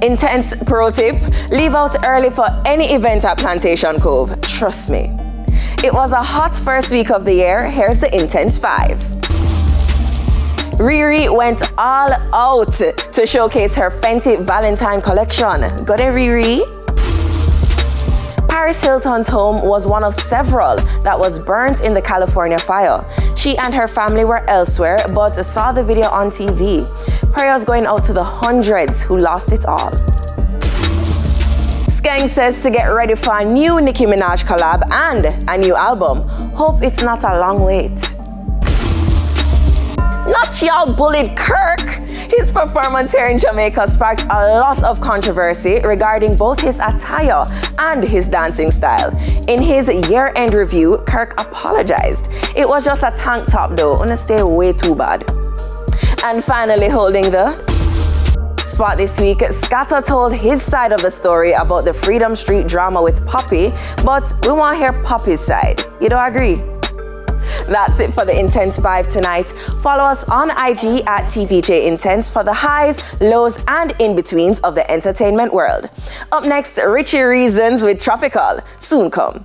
Intense pro tip, leave out early for any event at Plantation Cove. Trust me. It was a hot first week of the year. Here's the Intense 5. Riri went all out to showcase her Fenty Valentine collection. Got it, Riri? Paris Hilton's home was one of several that was burnt in the California fire. She and her family were elsewhere, but saw the video on TV. Prayers going out to the hundreds who lost it all. Skeng says to get ready for a new Nicki Minaj collab and a new album. Hope it's not a long wait. Not y'all bullied Kirk. His performance here in Jamaica sparked a lot of controversy regarding both his attire and his dancing style. In his year-end review, Kirk apologized. It was just a tank top though, gonna stay way too bad. And finally, holding the spot this week, Scatter told his side of the story about the Freedom Street drama with Poppy, but we want to hear Poppy's side. You don't agree? That's it for the Intense 5 tonight. Follow us on IG at TVJ Intense for the highs, lows, and in-betweens of the entertainment world. Up next, Richie Reasons with Tropical. Soon come.